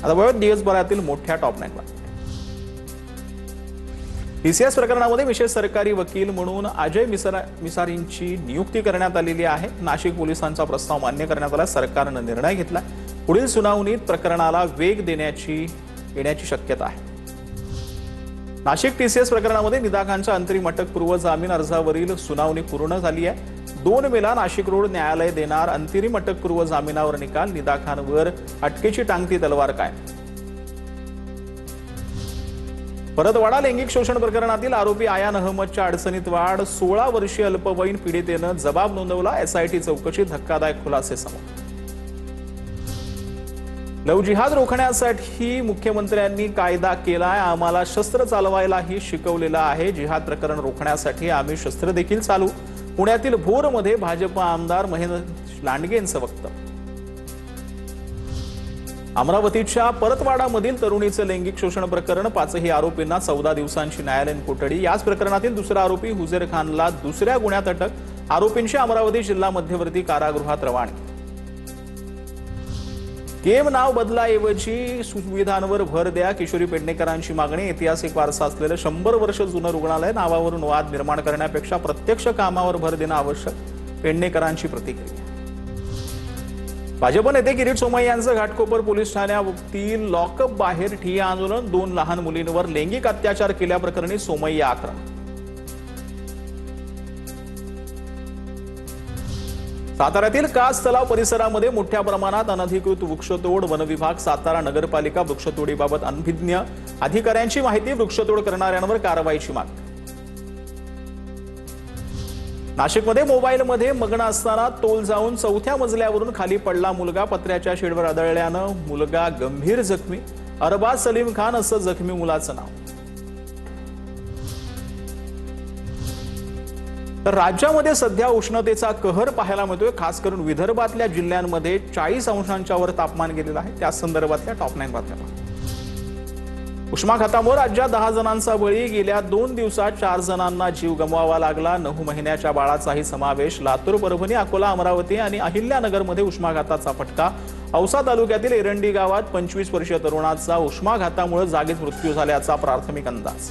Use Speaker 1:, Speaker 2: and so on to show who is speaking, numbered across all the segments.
Speaker 1: आता बघूया दिवसभरातील मोठ्या टॉप 9 बातम्या। टीसीएस प्रकरणामध्ये विशेष सरकारी वकील म्हणून अजय मिसारींची नियुक्ती करण्यात आलेली आहे। नाशिक पोलिसांचा प्रस्ताव मान्य करण्यात आला। सरकारने निर्णय घेतला। पुढील सुनावणीत प्रकरणाला वेग येण्याची शक्यता आहे। नाशिक टीसीएस प्रकरणामध्ये निदाखांच्या अंतरिम अटकपूर्व जामीन अर्जावरील सुनावणी पूर्ण झाली आहे। 2 मेला नाशिक रोड न्यायालय देणार अंतरिम अटकपूर्व जामीनावर निकाल। निदाखांवर अटकेची टांगती तलवार काय? परतवाडा लैंगिक शोषण प्रकरणातील आरोपी आयान अहमदच्या अडचणीत वाढ। 16 वर्षीय अल्पवयीन पीडितेनं जबाब नोंदवला। एसआयटी चौकशीत धक्कादायक खुलासे समोर। लव जिहाद रोखण्यासाठी मुख्यमंत्र्यांनी कायदा केलाय। आम्हाला शस्त्र चालवायलाही शिकवलेलं आहे। जिहाद प्रकरण रोखण्यासाठी आम्ही शस्त्र देखील चालू। पुण्यातील भोरमध्ये भाजप आमदार महेंद्र लांडगेंचं वक्तव्य। अमरावतीच्या परतवाडामधील तरुणीचे लैंगिक शोषण प्रकरण। 5ही आरोपींना 14 दिवसांची न्यायालयीन कोठडी। याच प्रकरणातील दुसरा आरोपी हुजेर खानला दुसऱ्या गुन्ह्यात अटक। आरोपींची अमरावती जिल्हा मध्यवर्ती कारागृहात रवानगी। केम नाव बदलाऐवजी सुविधांवर भर द्या। किशोरी पेडणेकरांची मागणी। ऐतिहासिक वारसा असलेलं 100 वर्ष जुनं रुग्णालय नावावरून वाद निर्माण करण्यापेक्षा प्रत्यक्ष कामावर भर देणं आवश्यक। पेडणेकरांची प्रतिक्रिया। भाजप नेते किरीट सोमय्या यांचं घाटकोपर पोलीस ठाण्यातील लॉकअप बाहेर ठिय्या आंदोलन। 2 लहान मुलींवर लैंगिक अत्याचार केल्याप्रकरणी सोमय्या आक्रमक। साताऱ्यातील कास तलाव परिसरामध्ये मोठ्या प्रमाणात अनधिकृत वृक्षतोड। वन विभाग, सातारा नगरपालिका वृक्षतोडीबाबत अनभिज्ञ। अधिकाऱ्यांची माहिती, वृक्षतोड करणाऱ्यांवर कारवाईची मागणी। नाशिकमध्ये मोबाईलमध्ये मग्न असताना तोल जाऊन 4थ्या मजल्यावरून खाली पडला मुलगा। पत्र्याच्या शेडवर आदळल्यानं मुलगा गंभीर जखमी। अरबाज सलीम खान असं जखमी मुलाचं नाव। तर राज्यामध्ये सध्या उष्णतेचा कहर पाहायला मिळतोय। खास करून विदर्भातल्या जिल्ह्यांमध्ये 40 अंशांच्या वर तापमान गेलेलं आहे। त्या संदर्भातल्या टॉप 9 बातम्या। उष्माघातामुळे राज्यात 10 जणांचा बळी। गेल्या 2 दिवसात 4 जणांना जीव गमवावा लागला। 9 महिन्याच्या बाळाचाही समावेश। लातूर, परभणी, अकोला, अमरावती आणि अहिल्यानगरमध्ये उष्माघाताचा फटका। औसा तालुक्यातील एरंडी गावात 25 वर्षीय तरुणाचा उष्माघातामुळे जागीच मृत्यू झाल्याचा प्राथमिक अंदाज।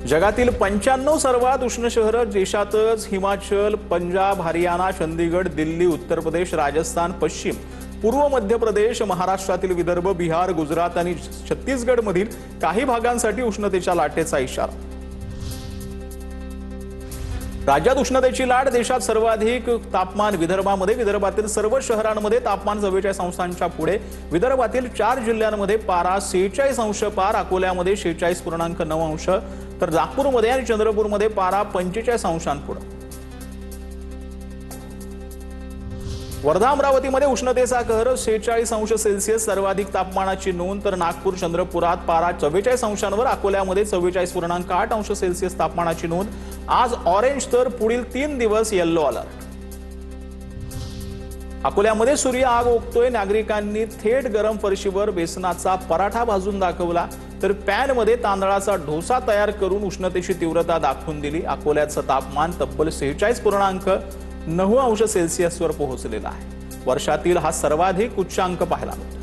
Speaker 1: जगातील 95 सर्वात उष्ण शहरं देशातच हिमाचल, पंजाब, हरियाणा, चंदीगड, दिल्ली, उत्तर प्रदेश, राजस्थान, पश्चिम, पूर्व मध्य प्रदेश, महाराष्ट्रातील विदर्भ, बिहार, गुजरात आणि छत्तीसगडमधील काही भागांसाठी उष्णतेच्या लाटेचा इशारा। राज्यात उष्णतेची लाट। देशात सर्वाधिक तापमान विदर्भामध्ये। विदर्भातील सर्व शहरांमध्ये तापमान 44 अंशांच्या पुढे। विदर्भातील 4 जिल्ह्यांमध्ये पारा 46 अंश पार। अकोल्यामध्ये 46.9 अंश, तर नागपूरमध्ये आणि चंद्रपूरमध्ये पारा 45 अंशांपुढे। वर्धा, अमरावतीमध्ये उष्णतेचा कहर। 46 अंश सेल्सिअस सर्वाधिक तापमानाची नोंद। तर नागपूर, चंद्रपुरात पारा 44 अंशांवर। अकोल्यामध्ये 44.8 अंश सेल्सिअस तापमानाची नोंद। आज ऑरेंज, तर पुढील 3 दिवस येलो अलर्ट। अकोल्यामध्ये सूर्य आग ओकतोय। नागरिकांनी थेट गरम फरशीवर बेसनाचा पराठा भाजून दाखवला। तर पॅनमध्ये तांदळाचा डोसा तयार करून उष्णतेची तीव्रता दाखवून दिली। अकोल्याचं तापमान तब्बल 46.9 अंश सेल्सिअसवर पोहोचलेला आहे। वर्षातील हा सर्वाधिक उच्चांक पाहायला मिळतो।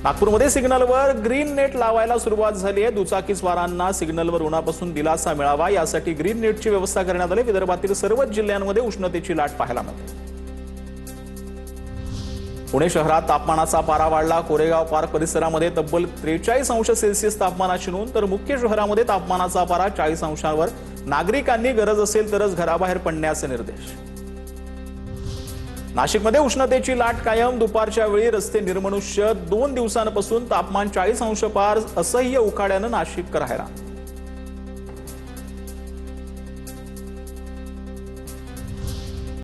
Speaker 1: नागपूरमध्ये सिग्नलवर ग्रीन नेट लावायला सुरुवात झाली आहे। दुचाकीस्वारांना सिग्नलवर उन्हापासून दिलासा मिळावा यासाठी ग्रीन नेटची व्यवस्था करण्यात आली। विदर्भातील सर्वच जिल्ह्यांमध्ये उष्णतेची लाट पाहायला मिळते। पुणे शहरात तापमानाचा पारा वाढला। कोरेगाव पार्क परिसरामध्ये तब्बल 43 अंश सेल्सिअस तापमानाची नोंद। तर मुख्य शहरामध्ये तापमानाचा पारा 40 अंशांवर। नागरिकांनी गरज असेल तरच घराबाहेर पडण्याचे निर्देश। नाशिकमध्ये उष्णतेची लाट कायम। दुपारच्या वेळी रस्ते निर्मनुष्य। 2 दिवसांपासून तापमान 40 अंश पार। असह्य उकाड्यानं नाशिककर हैराण।